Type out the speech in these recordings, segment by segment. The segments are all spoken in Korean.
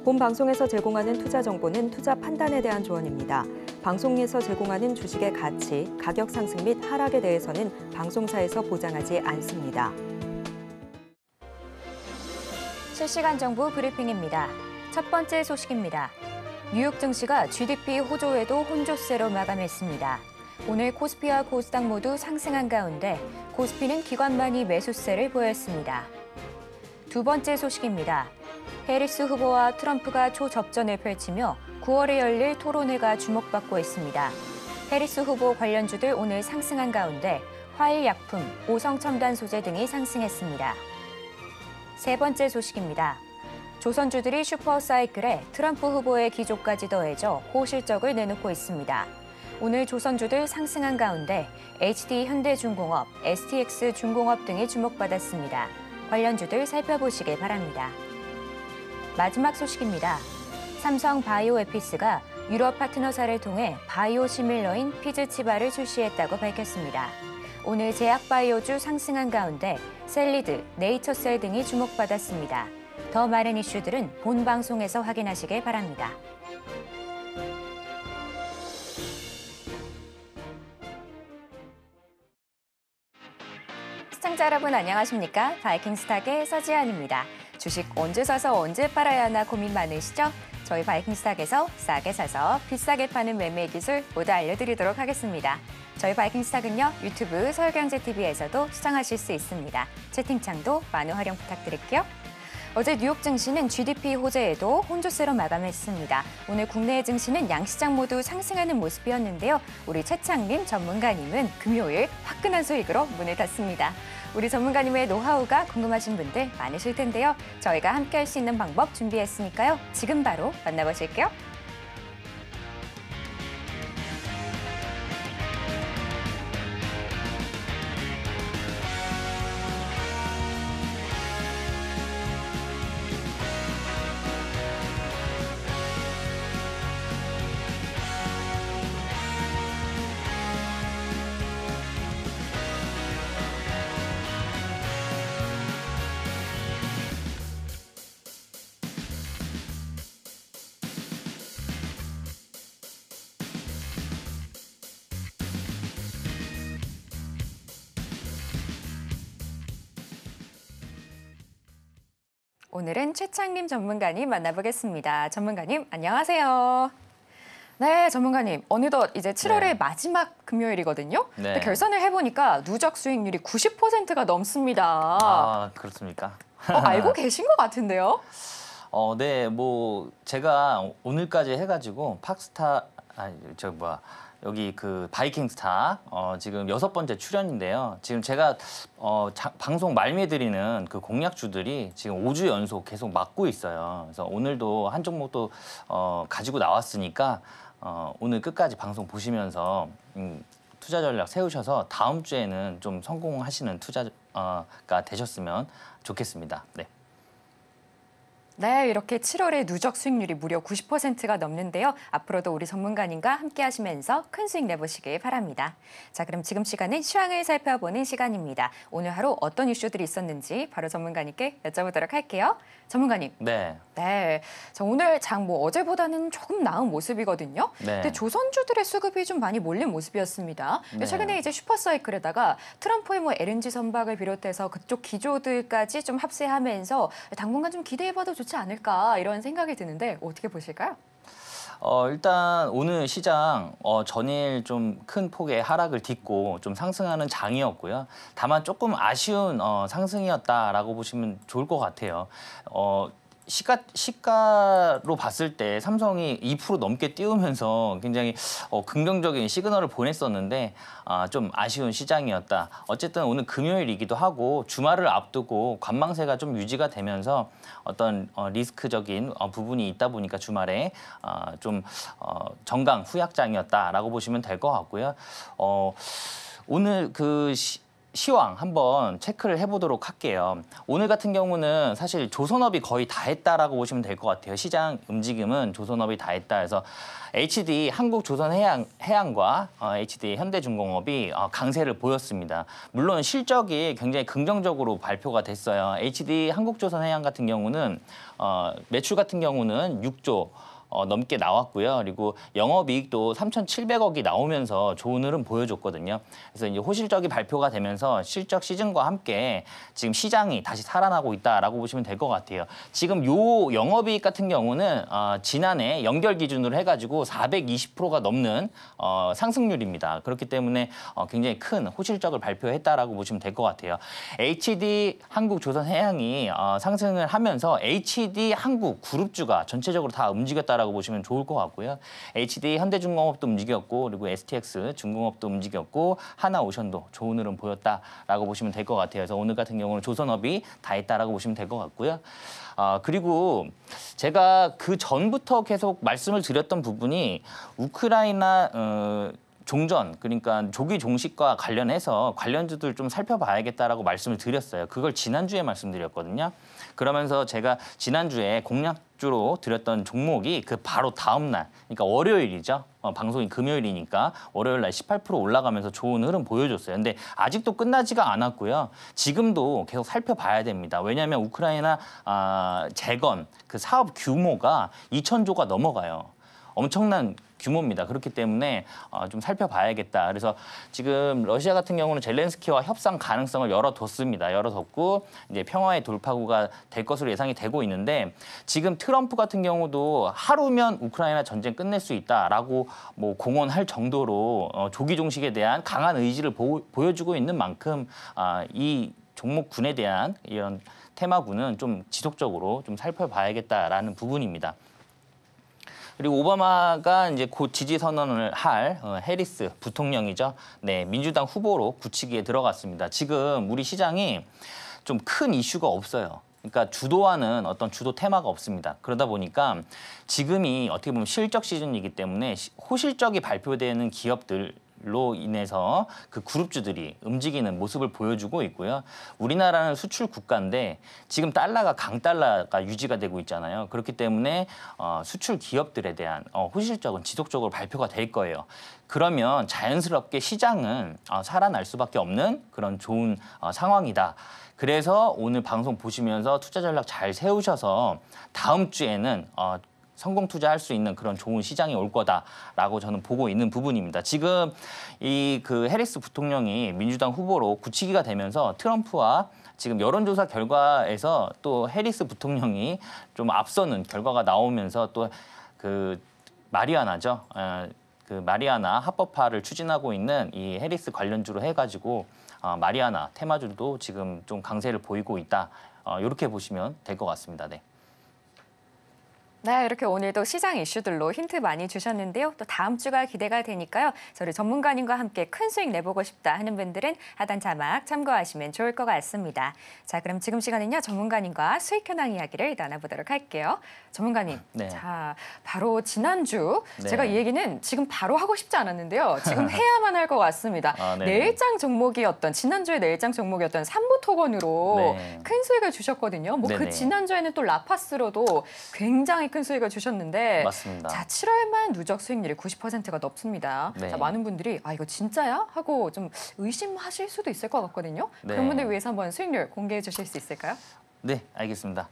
본 방송에서 제공하는 투자 정보는 투자 판단에 대한 조언입니다. 방송에서 제공하는 주식의 가치, 가격 상승 및 하락에 대해서는 방송사에서 보장하지 않습니다. 실시간 정보 브리핑입니다. 첫 번째 소식입니다. 뉴욕 증시가 GDP 호조에도 혼조세로 마감했습니다. 오늘 코스피와 코스닥 모두 상승한 가운데 코스피는 기관만이 매수세를 보였습니다. 두 번째 소식입니다. 해리스 후보와 트럼프가 초접전을 펼치며 9월에 열릴 토론회가 주목받고 있습니다. 해리스 후보 관련주들 오늘 상승한 가운데 화일약품, 오성첨단 소재 등이 상승했습니다. 세 번째 소식입니다. 조선주들이 슈퍼사이클에 트럼프 후보의 기조까지 더해져 호실적을 내놓고 있습니다. 오늘 조선주들 상승한 가운데 HD 현대중공업, STX 중공업 등이 주목받았습니다. 관련주들 살펴보시길 바랍니다. 마지막 소식입니다. 삼성 바이오에피스가 유럽 파트너사를 통해 바이오 시밀러인 피즈치바를 출시했다고 밝혔습니다. 오늘 제약바이오주 상승한 가운데 셀리드, 네이처셀 등이 주목받았습니다. 더 많은 이슈들은 본 방송에서 확인하시길 바랍니다. 시청자 여러분 안녕하십니까? 바이킹스탁의 서지안입니다. 주식 언제 사서 언제 팔아야 하나 고민 많으시죠? 저희 바이킹스탁에서 싸게 사서 비싸게 파는 매매 기술 모두 알려드리도록 하겠습니다. 저희 바이킹스탁은요, 유튜브 서울경제TV에서도 시청하실 수 있습니다. 채팅창도 많은 활용 부탁드릴게요. 어제 뉴욕 증시는 GDP 호재에도 혼조세로 마감했습니다. 오늘 국내 증시는 양시장 모두 상승하는 모습이었는데요. 우리 최창림 전문가님은 금요일 화끈한 수익으로 문을 닫습니다. 우리 전문가님의 노하우가 궁금하신 분들 많으실 텐데요. 저희가 함께 할 수 있는 방법 준비했으니까요. 지금 바로 만나보실게요. 오늘은 최창림 전문가님 만나보겠습니다. 전문가님, 안녕하세요. 네, 전문가님. 어느덧 이제 7월의 마지막 금요일이거든요. 근데 결산을 해보니까 누적 수익률이 90%가 넘습니다. 아, 그렇습니까? 알고 계신 것 같은데요? 네, 제가 오늘까지 해가지고 여기 그 바이킹스타 지금 6번째 출연인데요. 지금 제가 방송 말미에 드리는 그 공략주들이 지금 5주 연속 계속 맞고 있어요. 그래서 오늘도 한 종목도 가지고 나왔으니까 오늘 끝까지 방송 보시면서 투자 전략 세우셔서 다음 주에는 좀 성공하시는 투자가 되셨으면 좋겠습니다. 네. 네, 이렇게 7월에 누적 수익률이 무려 90%가 넘는데요. 앞으로도 우리 전문가님과 함께 하시면서 큰 수익 내보시길 바랍니다. 자, 그럼 지금 시간은 시황을 살펴보는 시간입니다. 오늘 하루 어떤 이슈들이 있었는지 바로 전문가님께 여쭤보도록 할게요. 전문가님. 네. 네. 자, 오늘 장 어제보다는 조금 나은 모습이거든요. 네. 근데 조선주들의 수급이 좀 많이 몰린 모습이었습니다. 네. 최근에 이제 슈퍼사이클에다가 트럼프의 LNG 선박을 비롯해서 그쪽 기조들까지 좀 합세하면서 당분간 좀 기대해봐도 좋지 않을까 이런 생각이 드는데 어떻게 보실까요? 일단 오늘 시장 전일 좀 큰 폭의 하락을 딛고 좀 상승하는 장이었고요. 다만 조금 아쉬운 상승이었다라고 보시면 좋을 것 같아요. 시가로 봤을 때 삼성이 2% 넘게 띄우면서 굉장히 긍정적인 시그널을 보냈었는데 좀 아쉬운 시장이었다. 어쨌든 오늘 금요일이기도 하고 주말을 앞두고 관망세가 좀 유지가 되면서 어떤 리스크적인 부분이 있다 보니까 주말에 좀 정강 후약장이었다라고 보시면 될 것 같고요. 오늘 시황 한번 체크를 해보도록 할게요. 오늘 같은 경우는 사실 조선업이 거의 다 했다라고 보시면 될 것 같아요. 시장 움직임은 조선업이 다 했다 해서 HD 한국조선해양과 HD 현대중공업이 강세를 보였습니다. 물론 실적이 굉장히 긍정적으로 발표가 됐어요. HD 한국조선해양 같은 경우는 매출 같은 경우는 6조 넘게 나왔고요. 그리고 영업이익도 3,700억이 나오면서 좋은 흐름 보여줬거든요. 그래서 이제 호실적이 발표가 되면서 실적 시즌과 함께 지금 시장이 다시 살아나고 있다라고 보시면 될 것 같아요. 지금 요 영업이익 같은 경우는 지난해 연결 기준으로 해가지고 420%가 넘는 상승률입니다. 그렇기 때문에 굉장히 큰 호실적을 발표했다라고 보시면 될 것 같아요. HD 한국조선해양이 상승을 하면서 HD 한국 그룹주가 전체적으로 다 움직였다라고 보시면 좋을 것 같고요. HD 현대중공업도 움직였고 그리고 STX 중공업도 움직였고 하나오션도 좋은 흐름 보였다라고 보시면 될 것 같아요. 그래서 오늘 같은 경우는 조선업이 다 했다라고 보시면 될 것 같고요. 그리고 제가 그 전부터 계속 말씀을 드렸던 부분이 우크라이나 종전, 그러니까 조기 종식과 관련해서 관련주들 좀 살펴봐야겠다라고 말씀을 드렸어요. 그걸 지난주에 말씀드렸거든요. 그러면서 제가 지난주에 공략주로 드렸던 종목이 그 바로 다음 날, 그러니까 월요일이죠. 방송이 금요일이니까 월요일 날 18% 올라가면서 좋은 흐름 보여줬어요. 근데 아직도 끝나지가 않았고요. 지금도 계속 살펴봐야 됩니다. 왜냐하면 우크라이나 재건 그 사업 규모가 2,000조가 넘어가요. 엄청난 규모입니다. 그렇기 때문에 좀 살펴봐야겠다. 그래서 지금 러시아 같은 경우는 젤렌스키와 협상 가능성을 열어뒀습니다. 열어뒀고 이제 평화의 돌파구가 될 것으로 예상이 되고 있는데 지금 트럼프 같은 경우도 하루면 우크라이나 전쟁 끝낼 수 있다라고 뭐 공언할 정도로 조기 종식에 대한 강한 의지를 보여주고 있는 만큼 이 종목군에 대한 이런 테마군은 좀 지속적으로 좀 살펴봐야겠다라는 부분입니다. 그리고 오바마가 이제 곧 지지 선언을 할 해리스 부통령이죠. 네, 민주당 후보로 굳히기에 들어갔습니다. 지금 우리 시장이 좀 큰 이슈가 없어요. 그러니까 주도하는 어떤 주도 테마가 없습니다. 그러다 보니까 지금이 어떻게 보면 실적 시즌이기 때문에 호실적이 발표되는 기업들로 인해서 그 그룹주들이 움직이는 모습을 보여주고 있고요. 우리나라는 수출 국가인데 지금 달러가 강달러가 유지가 되고 있잖아요. 그렇기 때문에 수출 기업들에 대한 호실적은 지속적으로 발표가 될 거예요. 그러면 자연스럽게 시장은 살아날 수밖에 없는 그런 좋은 상황이다. 그래서 오늘 방송 보시면서 투자 전략 잘 세우셔서 다음 주에는 성공 투자할 수 있는 그런 좋은 시장이 올 거다라고 저는 보고 있는 부분입니다. 지금 이 그 해리스 부통령이 민주당 후보로 굳히기가 되면서 트럼프와 지금 여론조사 결과에서 또 해리스 부통령이 좀 앞서는 결과가 나오면서 또 그 마리아나죠. 그 마리아나 합법화를 추진하고 있는 이 해리스 관련주로 해가지고 마리아나 테마주도 지금 좀 강세를 보이고 있다. 이렇게 보시면 될 것 같습니다. 네. 네, 이렇게 오늘도 시장 이슈들로 힌트 많이 주셨는데요. 또 다음 주가 기대가 되니까요. 저희 전문가님과 함께 큰 수익 내보고 싶다 하는 분들은 하단 자막 참고하시면 좋을 것 같습니다. 자, 그럼 지금 시간은요. 전문가님과 수익 현황 이야기를 나눠보도록 할게요. 전문가님, 네. 자, 바로 지난주 네. 제가 이 얘기는 지금 바로 하고 싶지 않았는데요. 지금 해야만 할 것 같습니다. 네. 내일장 종목이었던 지난주에 내일장 종목이었던 삼부토건으로 네. 큰 수익을 주셨거든요. 뭐 그 네네. 지난주에는 또 라파스로도 굉장히 큰 수익을 주셨는데 맞습니다. 자, 7월만 누적 수익률이 90%가 넘습니다. 네. 자, 많은 분들이 이거 진짜야? 하고 좀 의심하실 수도 있을 것 같거든요. 네. 그런 분들 위해서 한번 수익률 공개해 주실 수 있을까요? 네, 알겠습니다.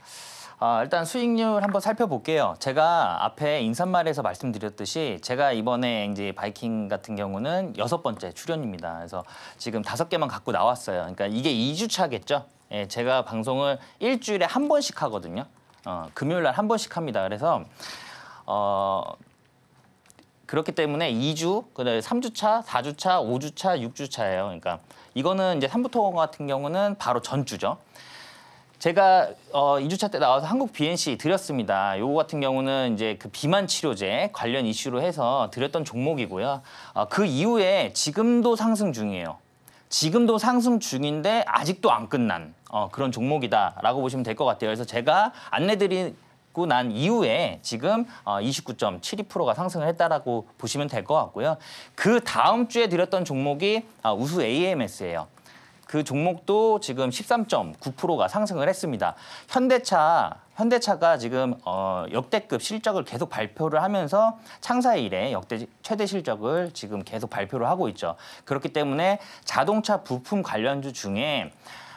일단 수익률 한번 살펴볼게요. 제가 앞에 인사말에서 말씀드렸듯이 제가 이번에 이제 바이킹 같은 경우는 6번째 출연입니다. 그래서 지금 5개만 갖고 나왔어요. 그러니까 이게 2주 차겠죠. 예, 제가 방송을 일주일에 한 번씩 하거든요. 금요일 날 한 번씩 합니다. 그래서 그렇기 때문에 2주, 그다음에 3주차, 4주차, 5주차, 6주차예요. 그러니까 이거는 이제 삼부토건 같은 경우는 바로 전주죠. 제가 2주차 때 나와서 한국 BNC 드렸습니다. 요거 같은 경우는 이제 그 비만 치료제 관련 이슈로 해서 드렸던 종목이고요. 그 이후에 지금도 상승 중이에요. 지금도 상승 중인데 아직도 안 끝난 그런 종목이다라고 보시면 될 것 같아요. 그래서 제가 안내드리고 난 이후에 지금 29.72%가 상승을 했다라고 보시면 될 것 같고요. 그 다음 주에 드렸던 종목이 우수 AMS예요. 그 종목도 지금 13.9%가 상승을 했습니다. 현대차가 지금 역대급 실적을 계속 발표를 하면서 창사 이래 역대 최대 실적을 지금 계속 발표를 하고 있죠. 그렇기 때문에 자동차 부품 관련주 중에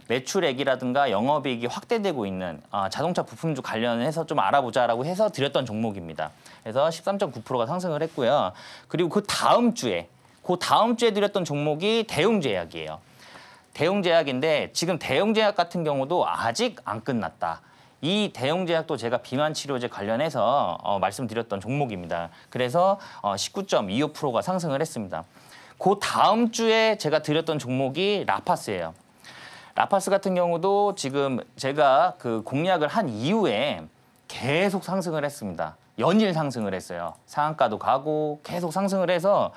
매출액이라든가 영업이익이 확대되고 있는 자동차 부품주 관련해서 좀 알아보자라고 해서 드렸던 종목입니다. 그래서 13.9%가 상승을 했고요. 그리고 그 다음 주에 드렸던 종목이 대웅제약이에요. 대웅제약인데 지금 대웅제약 같은 경우도 아직 안 끝났다. 이 대웅제약도 제가 비만 치료제 관련해서 말씀드렸던 종목입니다. 그래서 19.25%가 상승을 했습니다. 그 다음 주에 제가 드렸던 종목이 라파스예요. 라파스 같은 경우도 지금 제가 그 공략을 한 이후에 계속 상승을 했습니다. 연일 상승을 했어요. 상한가도 가고 계속 상승을 해서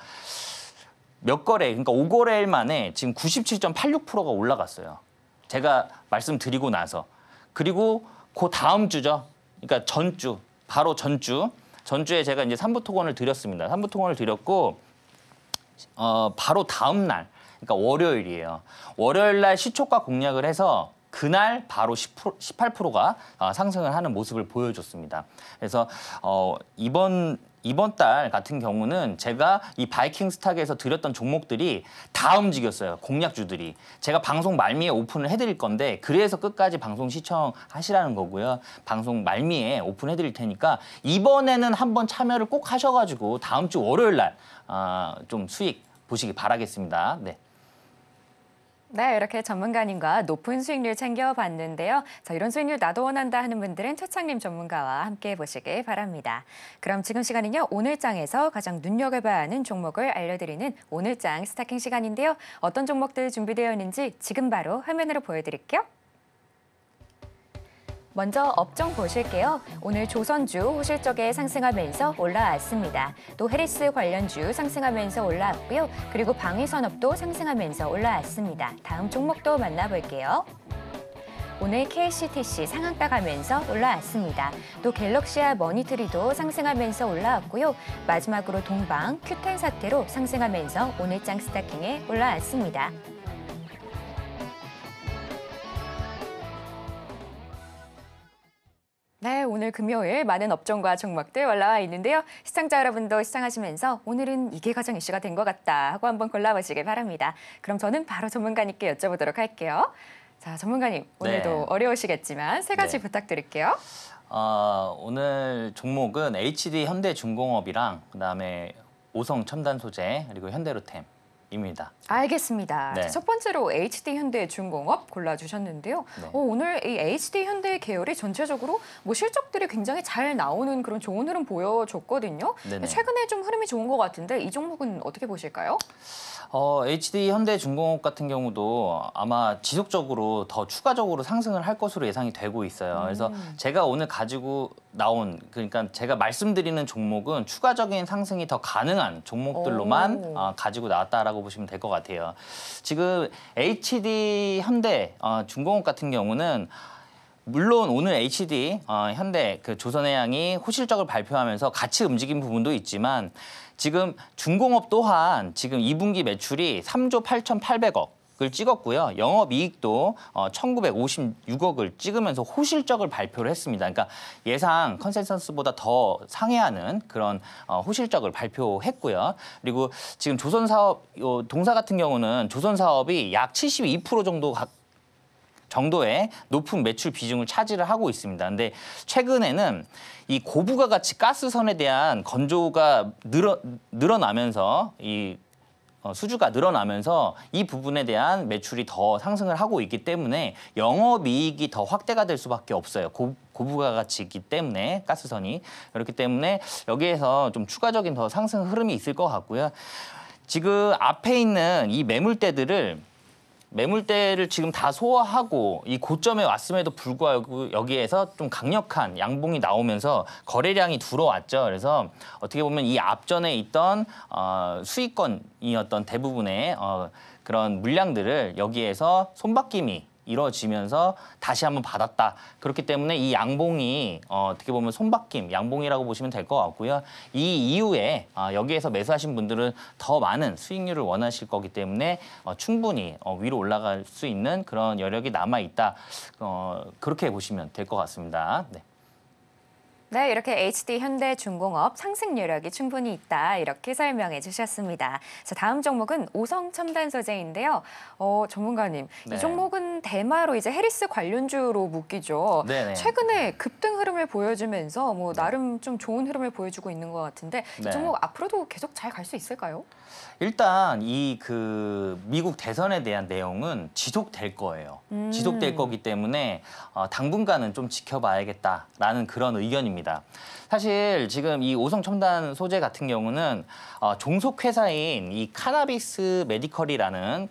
몇 거래, 그러니까 5거래일 만에 지금 97.86%가 올라갔어요. 제가 말씀드리고 나서. 그리고 그 다음 주죠. 그러니까 바로 전주에 제가 이제 삼부토건을 드렸습니다. 삼부토건을 드렸고, 바로 다음 날, 그러니까 월요일이에요. 월요일 날 시초가 공략을 해서 그날 바로 18%가 상승을 하는 모습을 보여줬습니다. 그래서 이번 달 같은 경우는 제가 이 바이킹 스탁에서 드렸던 종목들이 다 움직였어요. 공략주들이. 제가 방송 말미에 오픈을 해드릴 건데 그래서 끝까지 방송 시청하시라는 거고요. 방송 말미에 오픈해드릴 테니까 이번에는 한번 참여를 꼭 하셔가지고 다음 주 월요일 날 좀 수익 보시기 바라겠습니다. 네. 네, 이렇게 전문가님과 높은 수익률 챙겨봤는데요. 자, 이런 수익률 나도 원한다 하는 분들은 최창림 전문가와 함께 보시길 바랍니다. 그럼 지금 시간은요, 오늘장에서 가장 눈여겨봐야 하는 종목을 알려드리는 오늘장 스타킹 시간인데요. 어떤 종목들 준비되어 있는지 지금 바로 화면으로 보여드릴게요. 먼저 업종 보실게요. 오늘 조선주 호실적에 상승하면서 올라왔습니다. 또 해리스 관련주 상승하면서 올라왔고요. 그리고 방위산업도 상승하면서 올라왔습니다. 다음 종목도 만나볼게요. 오늘 KCTC 상한가 가면서 올라왔습니다. 또 갤럭시와 머니트리도 상승하면서 올라왔고요. 마지막으로 동방, Q10 사태로 상승하면서 오늘장 스타킹에 올라왔습니다. 네, 오늘 금요일 많은 업종과 종목들 올라와 있는데요. 시청자 여러분도 시청하시면서 오늘은 이게 가장 이슈가 된 것 같다 하고 한번 골라보시길 바랍니다. 그럼 저는 바로 전문가님께 여쭤보도록 할게요. 자, 전문가님, 오늘도 네. 어려우시겠지만 세 가지 네. 부탁드릴게요. 오늘 종목은 HD 현대중공업이랑 그다음에 오성 첨단소재 그리고 현대로템입니다. 알겠습니다. 네. 자, 첫 번째로 HD 현대중공업 골라주셨는데요. 네. 오늘 이 HD 현대 계열이 전체적으로 뭐 실적들이 굉장히 잘 나오는 그런 좋은 흐름 보여줬거든요. 네네. 최근에 좀 흐름이 좋은 것 같은데 이 종목은 어떻게 보실까요? HD 현대중공업 같은 경우도 아마 지속적으로 더 추가적으로 상승을 할 것으로 예상이 되고 있어요. 그래서 제가 오늘 가지고 나온, 그러니까 제가 말씀드리는 종목은 추가적인 상승이 더 가능한 종목들로만 가지고 나왔다라고 보시면 될 것 같아요. 지금 HD 현대 중공업 같은 경우는 물론 오늘 HD 현대 그 조선해양이 호실적을 발표하면서 같이 움직인 부분도 있지만 지금 중공업 또한 지금 2분기 매출이 3조 8,800억을 찍었고요. 영업이익도 1,956억을 찍으면서 호실적을 발표를 했습니다. 그러니까 예상 컨센서스보다 더 상회하는 그런 호실적을 발표했고요. 그리고 지금 조선사업 동사 같은 경우는 조선사업이 약 72% 정도의 높은 매출 비중을 차지를 하고 있습니다. 근데 최근에는 이 고부가가치 가스선에 대한 건조가 늘어나면서 수주가 늘어나면서 이 부분에 대한 매출이 더 상승을 하고 있기 때문에 영업이익이 더 확대가 될 수밖에 없어요. 고부가가치이기 때문에 가스선이. 그렇기 때문에 여기에서 좀 추가적인 더 상승 흐름이 있을 것 같고요. 지금 앞에 있는 이 매물대를 지금 다 소화하고 이 고점에 왔음에도 불구하고 여기에서 좀 강력한 양봉이 나오면서 거래량이 들어왔죠. 그래서 어떻게 보면 이 앞전에 있던 수익권이었던 대부분의 그런 물량들을 여기에서 손바뀜이 이루어지면서 다시 한번 받았다. 그렇기 때문에 이 양봉이 어떻게 보면 손바뀜, 양봉이라고 보시면 될 것 같고요. 이 이후에 여기에서 매수하신 분들은 더 많은 수익률을 원하실 거기 때문에 충분히 위로 올라갈 수 있는 그런 여력이 남아 있다. 그렇게 보시면 될 것 같습니다. 네. 네, 이렇게 HD 현대중공업 상승 여력이 충분히 있다 이렇게 설명해 주셨습니다. 자, 다음 종목은 오성첨단소재인데요. 전문가님, 네. 이 종목은 대마로 이제 해리스 관련주로 묶이죠. 네네. 최근에 급등 흐름을 보여주면서 뭐 나름 좀 좋은 흐름을 보여주고 있는 것 같은데 네. 이 종목 앞으로도 계속 잘 갈 수 있을까요? 일단 이 미국 대선에 대한 내용은 지속될 거예요. 지속될 거기 때문에 당분간은 좀 지켜봐야겠다라는 그런 의견입니다. 사실 지금 이 오성첨단 소재 같은 경우는 종속 회사인 이 카나비스 메디컬이라는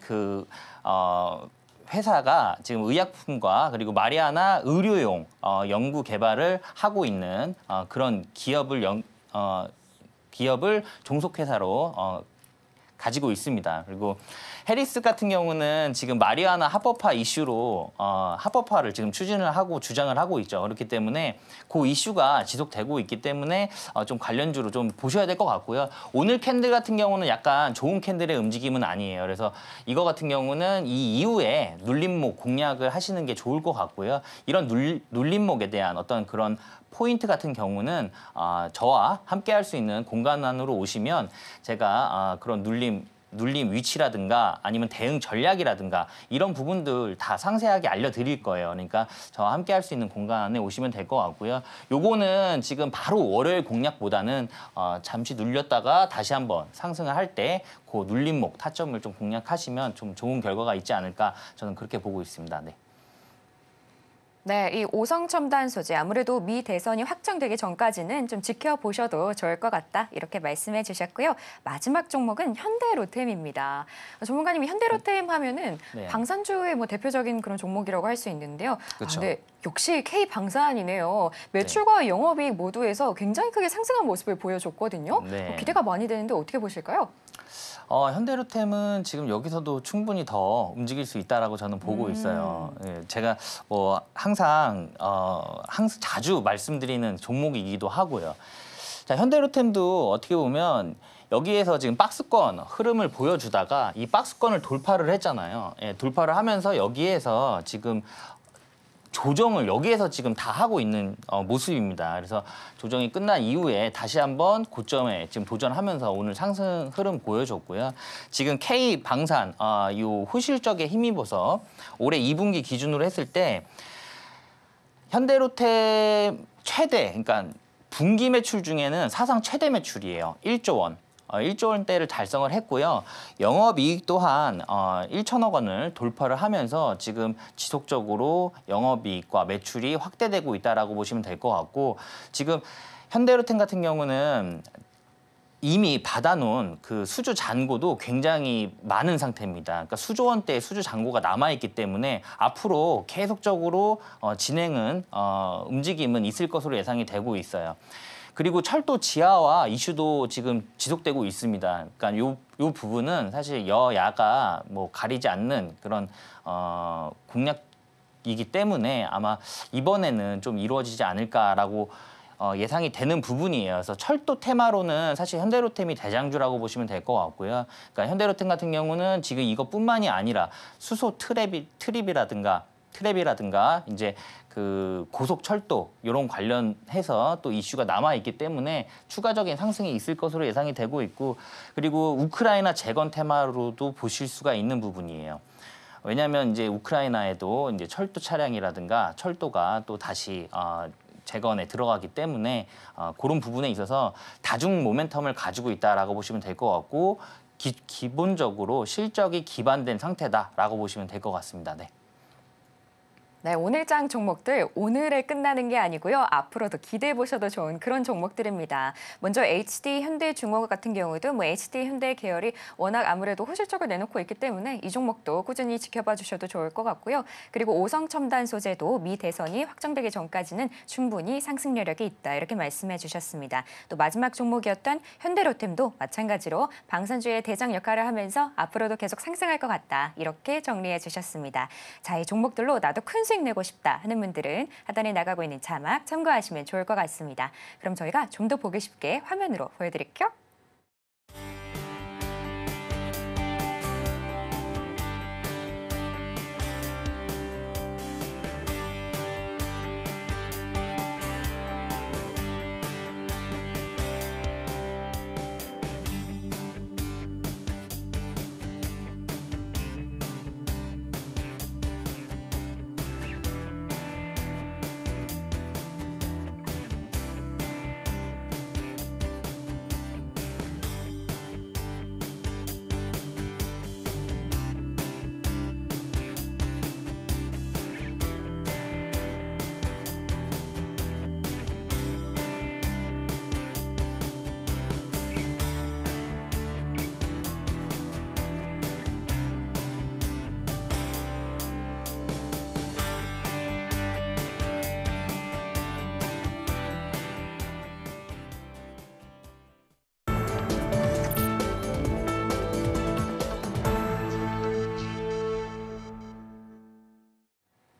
회사가 지금 의약품과 그리고 마리아나 의료용 연구 개발을 하고 있는 그런 기업을 종속 회사로 가지고 있습니다. 그리고 해리스 같은 경우는 지금 마리아나 합법화 이슈로 합법화를 지금 추진을 하고 주장을 하고 있죠. 그렇기 때문에 그 이슈가 지속되고 있기 때문에 좀 관련주로 좀 보셔야 될 것 같고요. 오늘 캔들 같은 경우는 약간 좋은 캔들의 움직임은 아니에요. 그래서 이거 같은 경우는 이 이후에 눌림목 공략을 하시는 게 좋을 것 같고요. 이런 눌림목에 대한 어떤 그런 포인트 같은 경우는 저와 함께 할 수 있는 공간 안으로 오시면 제가 그런 눌림 위치라든가 아니면 대응 전략이라든가 이런 부분들 다 상세하게 알려드릴 거예요. 그러니까 저와 함께 할 수 있는 공간에 오시면 될 것 같고요. 요거는 지금 바로 월요일 공략보다는 잠시 눌렸다가 다시 한번 상승을 할 때 그 눌림목 타점을 좀 공략하시면 좀 좋은 결과가 있지 않을까 저는 그렇게 보고 있습니다. 네. 네, 이 오성첨단 소재 아무래도 미 대선이 확정되기 전까지는 좀 지켜보셔도 좋을 것 같다 이렇게 말씀해 주셨고요. 마지막 종목은 현대로템입니다. 전문가님이 현대로템 하면은 네. 방산주의 뭐 대표적인 그런 종목이라고 할 수 있는데요. 그렇죠. 네, 역시 K방산이네요. 매출과 영업이익 모두에서 굉장히 크게 상승한 모습을 보여줬거든요. 네. 기대가 많이 되는데 어떻게 보실까요? 현대로템은 지금 여기서도 충분히 더 움직일 수 있다라고 저는 보고 있어요. 예, 제가 뭐 항상 자주 말씀드리는 종목이기도 하고요. 자, 현대로템도 어떻게 보면 여기에서 지금 박스권 흐름을 보여주다가 이 박스권을 돌파를 했잖아요. 예, 돌파를 하면서 여기에서 지금 조정을 여기에서 지금 다 하고 있는 모습입니다. 그래서 조정이 끝난 이후에 다시 한번 고점에 지금 도전하면서 오늘 상승 흐름 보여줬고요. 지금 K방산 이 호실적에 힘입어서 올해 2분기 기준으로 했을 때 현대로템 최대, 그러니까 분기 매출 중에는 사상 최대 매출이에요. 1조 원. 1조 원대를 달성을 했고요. 영업이익 또한 1천억 원을 돌파를 하면서 지금 지속적으로 영업이익과 매출이 확대되고 있다라고 보시면 될 것 같고 지금 현대로템 같은 경우는 이미 받아놓은 그 수주 잔고도 굉장히 많은 상태입니다. 그러니까 수조 원대의 수주 잔고가 남아있기 때문에 앞으로 계속적으로 진행은 움직임은 있을 것으로 예상이 되고 있어요. 그리고 철도 지하화 이슈도 지금 지속되고 있습니다. 그러니까 요 부분은 사실 여야가 뭐 가리지 않는 그런 공약이기 때문에 아마 이번에는 좀 이루어지지 않을까라고 예상이 되는 부분이에요. 그래서 철도 테마로는 사실 현대로템이 대장주라고 보시면 될 것 같고요. 그러니까 현대로템 같은 경우는 지금 이것뿐만이 아니라 수소 트랩이라든가 이제 그 고속철도 이런 관련해서 또 이슈가 남아 있기 때문에 추가적인 상승이 있을 것으로 예상이 되고 있고 그리고 우크라이나 재건 테마로도 보실 수가 있는 부분이에요. 왜냐하면 이제 우크라이나에도 이제 철도 차량이라든가 철도가 또 다시 재건에 들어가기 때문에 그런 부분에 있어서 다중 모멘텀을 가지고 있다라고 보시면 될 것 같고 기본적으로 실적이 기반된 상태다라고 보시면 될 것 같습니다. 네. 네, 오늘장 종목들 오늘에 끝나는 게 아니고요. 앞으로도 기대해 보셔도 좋은 그런 종목들입니다. 먼저 HD 현대중공업 같은 경우도 HD 현대 계열이 워낙 아무래도 호실적을 내놓고 있기 때문에 이 종목도 꾸준히 지켜봐 주셔도 좋을 것 같고요. 그리고 오성첨단 소재도 미 대선이 확정되기 전까지는 충분히 상승 여력이 있다 이렇게 말씀해 주셨습니다. 또 마지막 종목이었던 현대로템도 마찬가지로 방산주의 대장 역할을 하면서 앞으로도 계속 상승할 것 같다 이렇게 정리해 주셨습니다. 자, 이 종목들로 나도 큰 수익 내고 싶다 하는 분들은 하단에 나가고 있는 자막 참고하시면 좋을 것 같습니다. 그럼 저희가 좀 더 보기 쉽게 화면으로 보여드릴게요.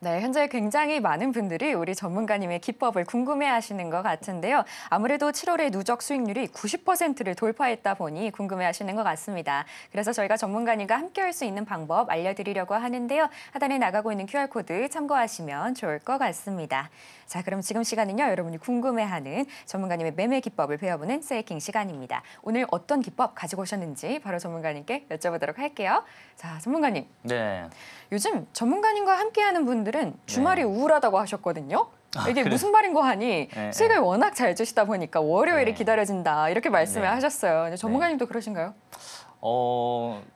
네, 현재 굉장히 많은 분들이 우리 전문가님의 기법을 궁금해하시는 것 같은데요. 아무래도 7월에 누적 수익률이 90%를 돌파했다 보니 궁금해하시는 것 같습니다. 그래서 저희가 전문가님과 함께할 수 있는 방법 알려드리려고 하는데요. 하단에 나가고 있는 QR코드 참고하시면 좋을 것 같습니다. 자, 그럼 지금 시간은요. 여러분이 궁금해하는 전문가님의 매매 기법을 배워보는 세이킹 시간입니다. 오늘 어떤 기법 가지고 오셨는지 바로 전문가님께 여쭤보도록 할게요. 자, 전문가님. 네. 요즘 전문가님과 함께하는 분들은 주말이 우울하다고 하셨거든요. 이게 그래. 무슨 말인고 하니 네, 수익을 워낙 잘 주시다 보니까 월요일이 네. 기다려진다 이렇게 말씀을 네. 하셨어요. 근데 전문가님도 그러신가요?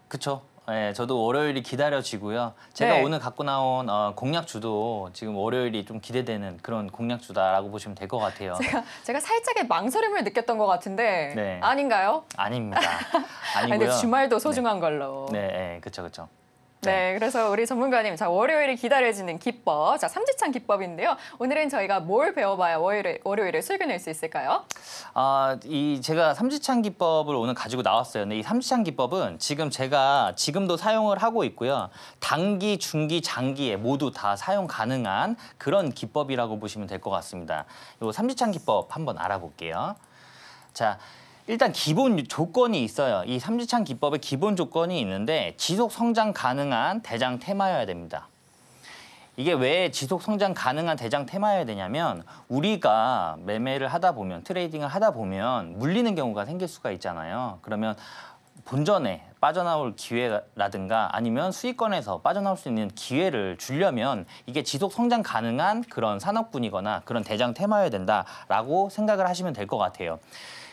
그쵸. 네, 저도 월요일이 기다려지고요. 제가 네. 오늘 갖고 나온 공략주도 지금 월요일이 좀 기대되는 그런 공략주다라고 보시면 될 것 같아요. 제가 살짝의 망설임을 느꼈던 것 같은데 네. 아닌가요? 아닙니다. 아니, 아니고요. 근데 주말도 소중한 걸로. 네, 네, 그쵸, 그쵸. 네, 그래서 우리 전문가님, 자, 월요일이 기다려지는 기법, 자, 삼지창 기법인데요. 오늘은 저희가 뭘 배워봐야 월요일에 수익을 낼 수 있을까요? 제가 삼지창 기법을 오늘 가지고 나왔어요. 근데 이 삼지창 기법은 지금 제가 지금도 사용을 하고 있고요. 단기, 중기, 장기에 모두 다 사용 가능한 그런 기법이라고 보시면 될 것 같습니다. 이 삼지창 기법 한번 알아볼게요. 자, 일단 기본 조건이 있어요. 이 삼지창 기법의 기본 조건이 있는데 지속 성장 가능한 대장 테마여야 됩니다. 이게 왜 지속 성장 가능한 대장 테마여야 되냐면 우리가 매매를 하다 보면 트레이딩을 하다 보면 물리는 경우가 생길 수가 있잖아요. 그러면 본전에 빠져나올 기회라든가 아니면 수익권에서 빠져나올 수 있는 기회를 주려면 이게 지속 성장 가능한 그런 산업군이거나 그런 대장 테마여야 된다라고 생각을 하시면 될 것 같아요.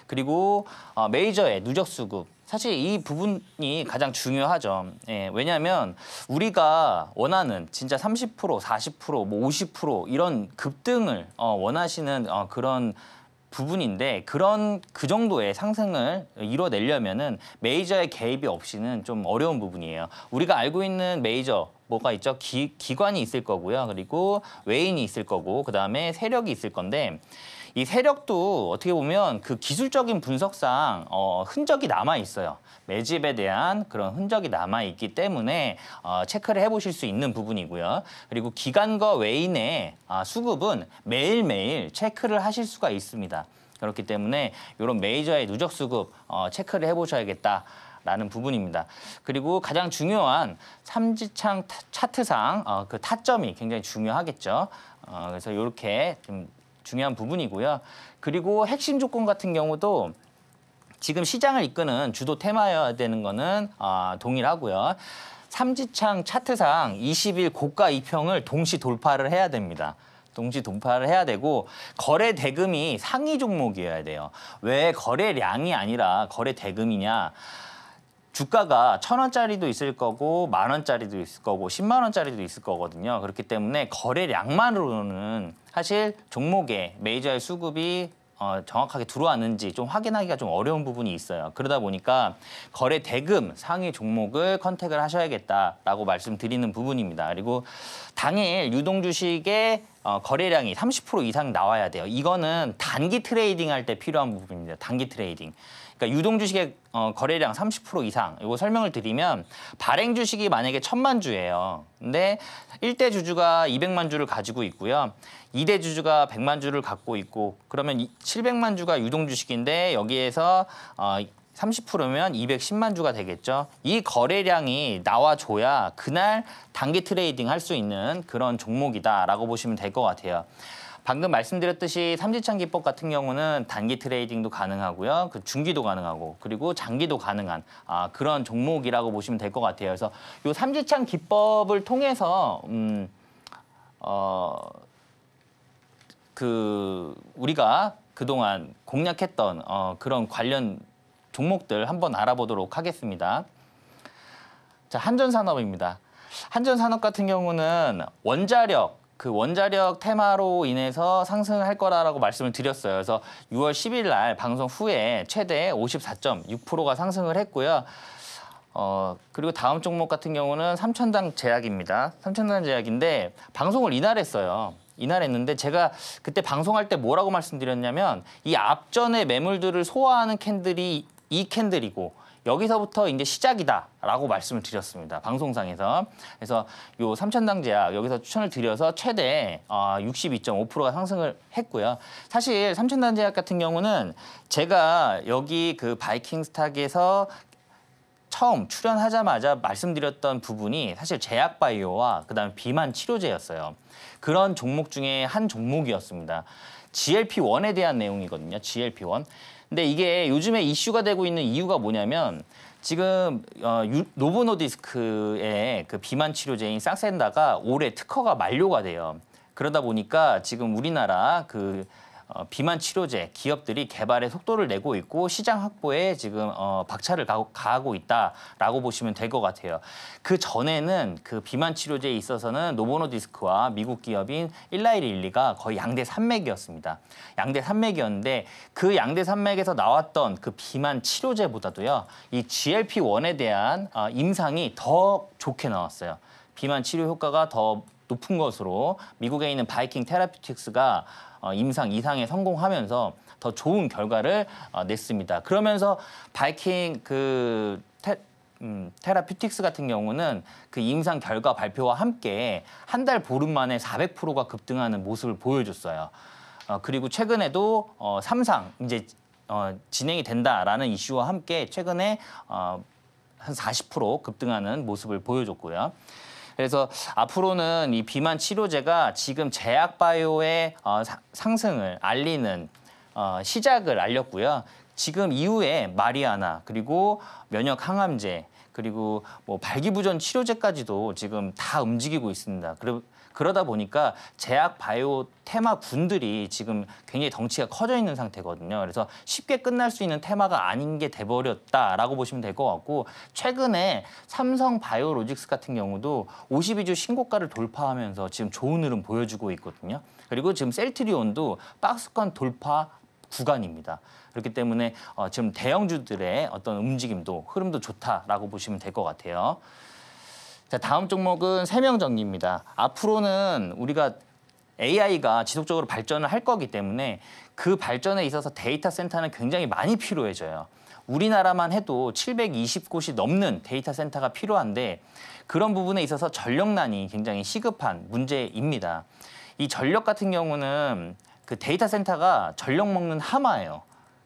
그리고 메이저의 누적 수급. 사실 이 부분이 가장 중요하죠. 예, 왜냐하면 우리가 원하는 진짜 30%, 40%, 뭐 50% 이런 급등을 원하시는 그런 부분인데 그 정도의 상승을 이뤄내려면은 메이저의 개입이 없이는 좀 어려운 부분이에요. 우리가 알고 있는 메이저 뭐가 있죠? 기관이 있을 거고요. 그리고 외인이 있을 거고 그다음에 세력이 있을 건데 이 세력도 어떻게 보면 그 기술적인 분석상 흔적이 남아 있어요. 매집에 대한 그런 흔적이 남아 있기 때문에 체크를 해보실 수 있는 부분이고요. 그리고 기관과 외인의 수급은 매일매일 체크를 하실 수가 있습니다. 그렇기 때문에 이런 메이저의 누적 수급 체크를 해보셔야겠다. 라는 부분입니다. 그리고 가장 중요한 삼지창 차트상 그 타점이 굉장히 중요하겠죠. 그래서 이렇게 좀 중요한 부분이고요. 그리고 핵심 조건 같은 경우도 지금 시장을 이끄는 주도 테마여야 되는 거는 동일하고요. 삼지창 차트상 20일 고가 이평을 동시 돌파를 해야 됩니다. 동시 돌파를 해야 되고 거래 대금이 상위 종목이어야 돼요. 왜 거래량이 아니라 거래 대금이냐? 주가가 1,000원짜리도 있을 거고 10,000원짜리도 있을 거고 10만 원짜리도 있을 거거든요. 그렇기 때문에 거래량만으로는 사실 종목의 메이저의 수급이 정확하게 들어왔는지 좀 확인하기가 좀 어려운 부분이 있어요. 그러다 보니까 거래 대금 상위 종목을 컨택을 하셔야겠다라고 말씀드리는 부분입니다. 그리고 당일 유동 주식의 거래량이 30% 이상 나와야 돼요. 이거는 단기 트레이딩 할 때 필요한 부분입니다. 단기 트레이딩. 그러니까 유동 주식의 거래량 30% 이상. 이거 설명을 드리면 발행 주식이 만약에 1,000만 주예요. 근데 1대 주주가 200만 주를 가지고 있고요. 2대 주주가 100만 주를 갖고 있고 그러면 700만 주가 유동 주식인데 여기에서 30%면 210만 주가 되겠죠. 이 거래량이 나와줘야 그날 단기 트레이딩 할 수 있는 그런 종목이다라고 보시면 될 것 같아요. 방금 말씀드렸듯이 삼지창 기법 같은 경우는 단기 트레이딩도 가능하고요. 그 중기도 가능하고 그리고 장기도 가능한 그런 종목이라고 보시면 될 것 같아요. 그래서 이 삼지창 기법을 통해서 우리가 그동안 공략했던 그런 관련 종목들 한번 알아보도록 하겠습니다. 자, 한전산업입니다. 한전산업 같은 경우는 원자력 테마로 인해서 상승할 거라고 말씀을 드렸어요. 그래서 6월 10일 날 방송 후에 최대 54.6%가 상승을 했고요. 그리고 다음 종목 같은 경우는 삼천당 제약입니다. 삼천당 제약인데 방송을 이날 했어요. 이날 했는데 제가 그때 방송할 때 뭐라고 말씀드렸냐면 이 앞전의 매물들을 소화하는 캔들이 이 캔들이고 여기서부터 이제 시작이다라고 말씀을 드렸습니다. 방송상에서. 그래서 요 삼천당 제약 여기서 추천을 드려서 최대 62.5%가 상승을 했고요. 사실 삼천당 제약 같은 경우는 제가 여기 그 바이킹 스탁에서 처음 출연하자마자 말씀드렸던 부분이 사실 제약바이오와 그다음에 비만 치료제였어요. 그런 종목 중에 한 종목이었습니다. GLP-1에 대한 내용이거든요. GLP-1. 근데 이게 요즘에 이슈가 되고 있는 이유가 뭐냐면 지금 노보노디스크의 그 비만 치료제인 싹센다가 올해 특허가 만료가 돼요. 그러다 보니까 지금 우리나라 비만 치료제 기업들이 개발에 속도를 내고 있고 시장 확보에 지금 박차를 가하고 있다라고 보시면 될 것 같아요. 그 전에는 그 비만 치료제에 있어서는 노보노디스크와 미국 기업인 일라이릴리가 거의 양대 산맥이었습니다. 양대 산맥이었는데 그 양대 산맥에서 나왔던 그 비만 치료제보다도요, 이 GLP-1에 대한 임상이 더 좋게 나왔어요. 비만 치료 효과가 더 높은 것으로 미국에 있는 바이킹 테라피틱스가 임상 이상에 성공하면서 더 좋은 결과를 냈습니다. 그러면서 바이킹 테라피틱스 같은 경우는 그 임상 결과 발표와 함께 한 달 보름 만에 400%가 급등하는 모습을 보여줬어요. 그리고 최근에도 3상 이제 진행이 된다라는 이슈와 함께 최근에 한 40% 급등하는 모습을 보여줬고요. 그래서 앞으로는 이 비만 치료제가 지금 제약바이오의 상승을 알리는 시작을 알렸고요. 지금 이후에 마리아나 그리고 면역 항암제 그리고 뭐 발기부전 치료제까지도 지금 다 움직이고 있습니다. 그러다 보니까 제약 바이오 테마군들이 지금 굉장히 덩치가 커져 있는 상태거든요. 그래서 쉽게 끝날 수 있는 테마가 아닌 게 돼버렸다라고 보시면 될 것 같고 최근에 삼성 바이오로직스 같은 경우도 52주 신고가를 돌파하면서 지금 좋은 흐름 보여주고 있거든요. 그리고 지금 셀트리온도 박스권 돌파 구간입니다. 그렇기 때문에 지금 대형주들의 어떤 움직임도 흐름도 좋다라고 보시면 될 것 같아요. 자, 다음 종목은 세명전기입니다. 앞으로는 우리가 AI가 지속적으로 발전을 할 거기 때문에 그 발전에 있어서 데이터 센터는 굉장히 많이 필요해져요. 우리나라만 해도 720곳이 넘는 데이터 센터가 필요한데 그런 부분에 있어서 전력난이 굉장히 시급한 문제입니다. 이 전력 같은 경우는 그 데이터 센터가 전력 먹는 하마예요.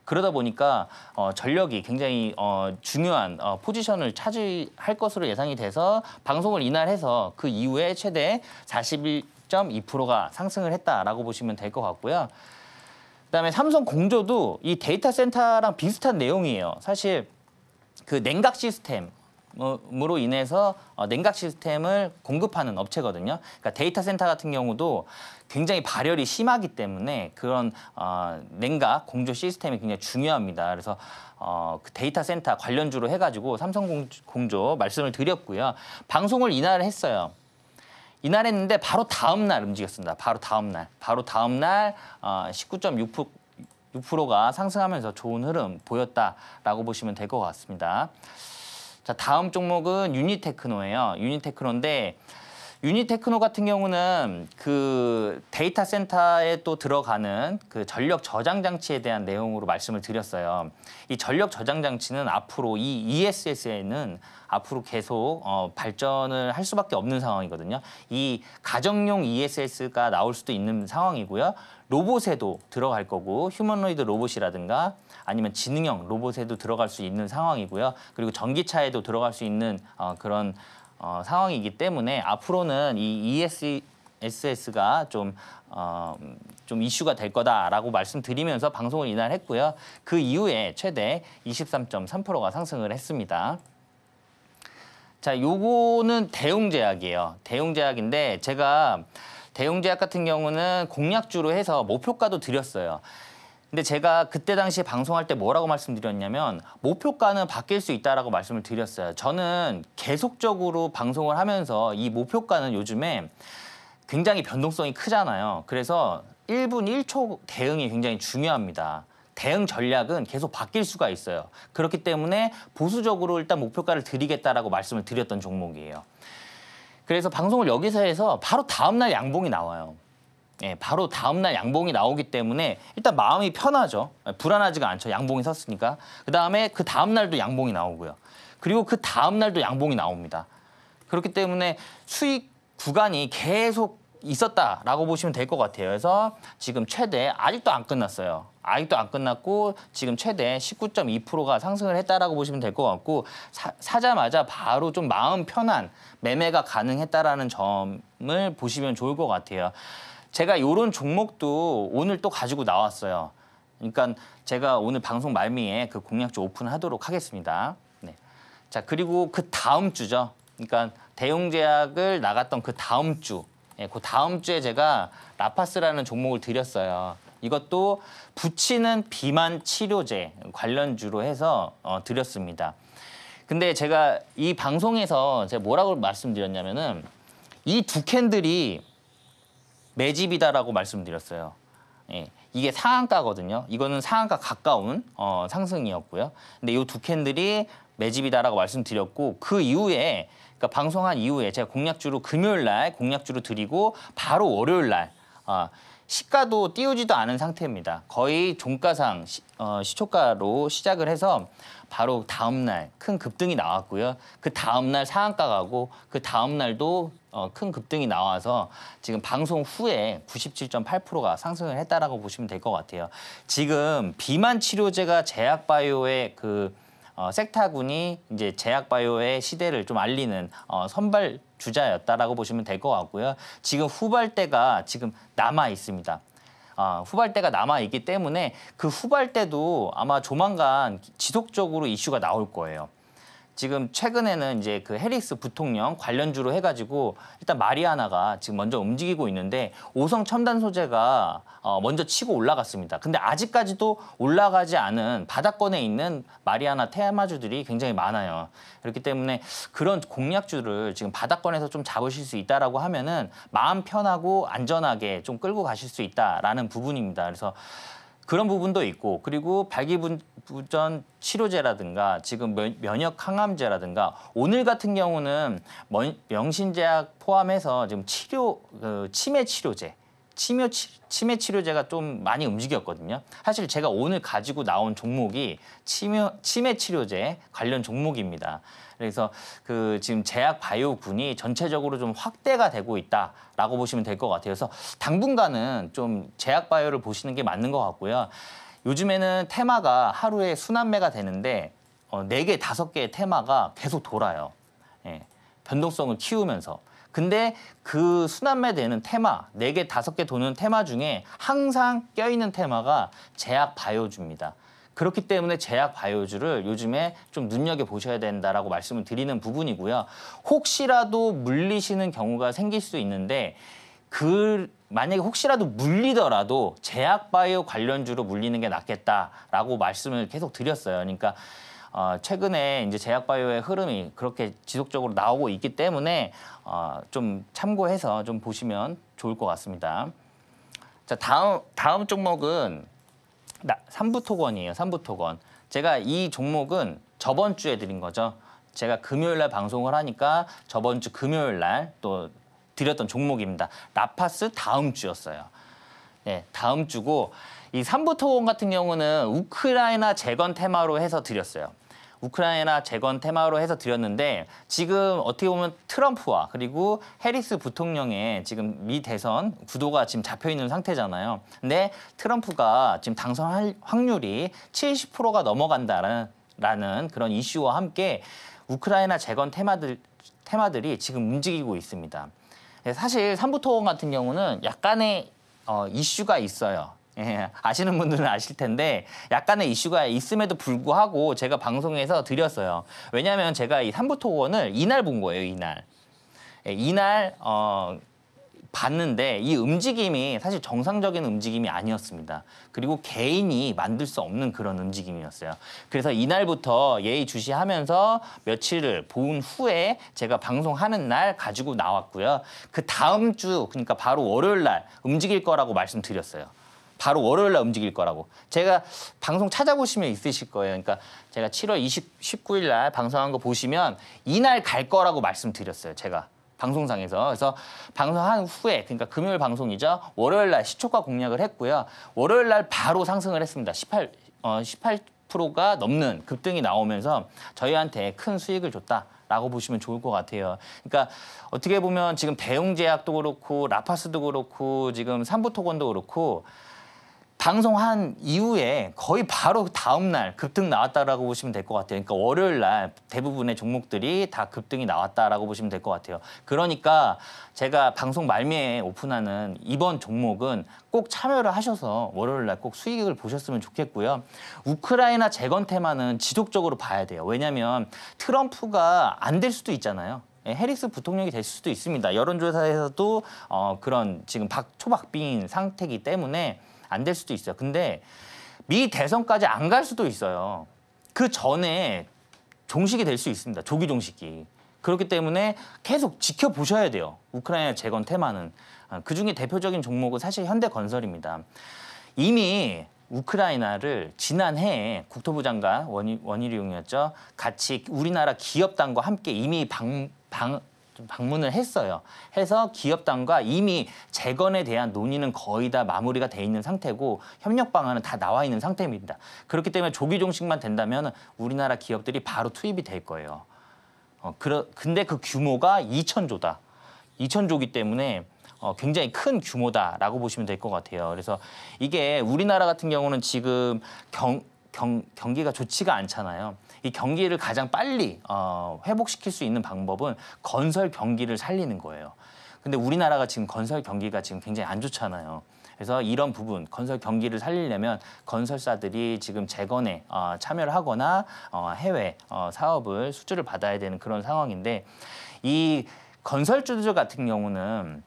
그러다 보니까 전력이 굉장히 중요한 포지션을 차지할 것으로 예상이 돼서 방송을 이날 해서 그 이후에 최대 41.2%가 상승을 했다라고 보시면 될 것 같고요. 그다음에 삼성 공조도 이 데이터 센터랑 비슷한 내용이에요. 사실 그 냉각 시스템 으로 인해서 냉각 시스템을 공급하는 업체거든요. 그러니까 데이터 센터 같은 경우도 굉장히 발열이 심하기 때문에 그런 냉각 공조 시스템이 굉장히 중요합니다. 그래서 그 데이터 센터 관련주로 해가지고 삼성 공조 말씀을 드렸고요. 방송을 이날 했어요. 이날 했는데 바로 다음 날 움직였습니다. 바로 다음 날 19.6%가 상승하면서 좋은 흐름 보였다라고 보시면 될 것 같습니다. 자, 다음 종목은 유니테크노예요. 유니테크노인데 유니테크노 같은 경우는 그 데이터 센터에 또 들어가는 그 전력 저장 장치에 대한 내용으로 말씀을 드렸어요. 이 전력 저장 장치는 앞으로 이 ESS에는 앞으로 계속 발전을 할 수밖에 없는 상황이거든요. 이 가정용 ESS가 나올 수도 있는 상황이고요. 로봇에도 들어갈 거고 휴머노이드 로봇이라든가 아니면 지능형 로봇에도 들어갈 수 있는 상황이고요. 그리고 전기차에도 들어갈 수 있는 그런 상황이기 때문에 앞으로는 이 ESS가 좀 이슈가 될 거다라고 말씀드리면서 방송을 이날 했고요. 그 이후에 최대 23.3%가 상승을 했습니다. 자, 요거는 대웅제약이에요. 대웅제약인데 제가 대웅제약 같은 경우는 공약주로 해서 목표가도 드렸어요. 근데 제가 그때 당시에 방송할 때 뭐라고 말씀드렸냐면 목표가는 바뀔 수 있다라고 말씀을 드렸어요. 저는 계속적으로 방송을 하면서 이 목표가는 요즘에 굉장히 변동성이 크잖아요. 그래서 1분 1초 대응이 굉장히 중요합니다. 대응 전략은 계속 바뀔 수가 있어요. 그렇기 때문에 보수적으로 일단 목표가를 드리겠다라고 말씀을 드렸던 종목이에요. 그래서 방송을 여기서 해서 바로 다음날 양봉이 나와요. 예, 바로 다음날 양봉이 나오기 때문에 일단 마음이 편하죠. 불안하지가 않죠. 양봉이 섰으니까. 그다음에 그 다음날도 양봉이 나오고요. 그리고 그 다음날도 양봉이 나옵니다. 그렇기 때문에 수익 구간이 계속 있었다라고 보시면 될 것 같아요. 그래서 지금 최대 아직도 안 끝났어요. 아직도 안 끝났고 지금 최대 19.2%가 상승을 했다라고 보시면 될 것 같고 사자마자 바로 좀 마음 편한 매매가 가능했다라는 점을 보시면 좋을 것 같아요. 제가 이런 종목도 오늘 또 가지고 나왔어요. 그러니까 제가 오늘 방송 말미에 그 공략주 오픈하도록 하겠습니다. 네. 자, 그리고 그 다음 주죠. 그러니까 대웅제약을 나갔던 그 다음 주, 그 다음 주에 제가 라파스라는 종목을 드렸어요. 이것도 붙이는 비만 치료제 관련주로 해서 드렸습니다. 근데 제가 이 방송에서 제가 뭐라고 말씀드렸냐면은 이 두 캔들이 매집이다라고 말씀드렸어요. 예, 이게 상한가거든요. 이거는 상한가 가까운 상승이었고요. 근데 이 두 캔들이 매집이다라고 말씀드렸고 그 이후에 그러니까 방송한 이후에 제가 공략주로 금요일 날 공략주로 드리고 바로 월요일 날 시가도 띄우지도 않은 상태입니다. 거의 종가상 시초가로 시작을 해서 바로 다음 날 큰 급등이 나왔고요. 그 다음 날 상한가 가고 그 다음 날도 큰 급등이 나와서 지금 방송 후에 97.8%가 상승을 했다라고 보시면 될 것 같아요. 지금 비만 치료제가 제약바이오의 그 섹타군이 이제 제약바이오의 시대를 좀 알리는 선발 주자였다라고 보시면 될 것 같고요. 지금 후발대가 지금 남아 있습니다. 후발대가 남아 있기 때문에 그 후발대도 아마 조만간 지속적으로 이슈가 나올 거예요. 지금 최근에는 이제 그 해리스 부통령 관련주로 해가지고 일단 마리아나가 지금 먼저 움직이고 있는데 오성 첨단 소재가 먼저 치고 올라갔습니다. 근데 아직까지도 올라가지 않은 바닥권에 있는 마리아나 테마주들이 굉장히 많아요. 그렇기 때문에 그런 공략주를 지금 바닥권에서 좀 잡으실 수 있다라고 하면은 마음 편하고 안전하게 좀 끌고 가실 수 있다라는 부분입니다. 그래서 그런 부분도 있고 그리고 발기부전 치료제라든가 지금 면역 항암제라든가 오늘 같은 경우는 명신제약 포함해서 지금 치매 치료제 치매 치료제가 좀 많이 움직였거든요. 사실 제가 오늘 가지고 나온 종목이 치매 치료제 관련 종목입니다. 그래서 그 지금 제약 바이오군이 전체적으로 좀 확대가 되고 있다라고 보시면 될 것 같아요. 그래서 당분간은 좀 제약 바이오를 보시는 게 맞는 것 같고요. 요즘에는 테마가 하루에 순환매가 되는데 4개, 5개의 테마가 계속 돌아요. 예, 변동성을 키우면서. 근데 그 순환매 되는 테마, 4개, 5개 도는 테마 중에 항상 껴있는 테마가 제약 바이오주입니다. 그렇기 때문에 제약 바이오주를 요즘에 좀 눈여겨보셔야 된다라고 말씀을 드리는 부분이고요. 혹시라도 물리시는 경우가 생길 수 있는데 만약에 혹시라도 물리더라도 제약 바이오 관련주로 물리는 게 낫겠다라고 말씀을 계속 드렸어요. 그러니까 최근에 이제 제약 바이오의 흐름이 그렇게 지속적으로 나오고 있기 때문에 좀 참고해서 좀 보시면 좋을 것 같습니다. 자, 다음 종목은 삼부토건이에요. 삼부토건. 제가 이 종목은 저번 주에 드린 거죠. 제가 금요일 날 방송을 하니까 저번 주 금요일 날 또 드렸던 종목입니다. 라파스 다음 주였어요. 네, 다음 주고 이 삼부토건 같은 경우는 우크라이나 재건 테마로 해서 드렸어요. 우크라이나 재건 테마로 해서 드렸는데 지금 어떻게 보면 트럼프와 그리고 해리스 부통령의 지금 미 대선 구도가 지금 잡혀 있는 상태잖아요. 근데 트럼프가 지금 당선 확률이 70%가 넘어간다라는 그런 이슈와 함께 우크라이나 재건 테마들이 지금 움직이고 있습니다. 사실 삼부토건 같은 경우는 약간의 이슈가 있어요. 예, 아시는 분들은 아실 텐데 약간의 이슈가 있음에도 불구하고 제가 방송에서 드렸어요. 왜냐하면 제가 이 삼부토건을 이날 본 거예요. 이날. 예, 이날 봤는데 이 움직임이 사실 정상적인 움직임이 아니었습니다. 그리고 개인이 만들 수 없는 그런 움직임이었어요. 그래서 이날부터 예의주시하면서 며칠을 본 후에 제가 방송하는 날 가지고 나왔고요. 그 다음 주 그러니까 바로 월요일 날 움직일 거라고 말씀드렸어요. 바로 월요일 날 움직일 거라고. 제가 방송 찾아보시면 있으실 거예요. 그러니까 제가 7월 19일 날 방송한 거 보시면 이날 갈 거라고 말씀드렸어요. 제가. 방송상에서. 그래서 방송한 후에 그러니까 금요일 방송이죠. 월요일 날 시초가 공략을 했고요. 월요일 날 바로 상승을 했습니다. 18%가 넘는 급등이 나오면서 저희한테 큰 수익을 줬다라고 보시면 좋을 것 같아요. 그러니까 어떻게 보면 지금 대웅제약도 그렇고 라파스도 그렇고 지금 삼부토건도 그렇고 방송한 이후에 거의 바로 다음 날 급등 나왔다라고 보시면 될 것 같아요. 그러니까 월요일 날 대부분의 종목들이 다 급등이 나왔다라고 보시면 될 것 같아요. 그러니까 제가 방송 말미에 오픈하는 이번 종목은 꼭 참여를 하셔서 월요일 날 꼭 수익을 보셨으면 좋겠고요. 우크라이나 재건 테마는 지속적으로 봐야 돼요. 왜냐하면 트럼프가 안 될 수도 있잖아요. 해리스 부통령이 될 수도 있습니다. 여론조사에서도 그런 지금 초박빙인 상태이기 때문에 안 될 수도 있어요. 근데 미 대선까지 안 갈 수도 있어요. 그 전에 종식이 될 수 있습니다. 조기 종식이. 그렇기 때문에 계속 지켜보셔야 돼요. 우크라이나 재건 테마는. 그중에 대표적인 종목은 사실 현대건설입니다. 이미 우크라이나를 지난해에 국토부 장관 원희룡이었죠. 같이 우리나라 기업단과 함께 이미 방문을 했어요. 해서 기업단과 이미 재건에 대한 논의는 거의 다 마무리가 돼 있는 상태고 협력 방안은 다 나와 있는 상태입니다. 그렇기 때문에 조기 종식만 된다면 우리나라 기업들이 바로 투입이 될 거예요. 근데 그 규모가 2,000조다. 2,000조기 때문에 굉장히 큰 규모다라고 보시면 될 것 같아요. 그래서 이게 우리나라 같은 경우는 지금 경기가 좋지가 않잖아요. 이 경기를 가장 빨리 회복시킬 수 있는 방법은 건설 경기를 살리는 거예요. 근데 우리나라가 지금 건설 경기가 지금 굉장히 안 좋잖아요. 그래서 이런 부분, 건설 경기를 살리려면 건설사들이 지금 재건에 참여를 하거나 해외 사업을 수주를 받아야 되는 그런 상황인데 이 건설주들 같은 경우는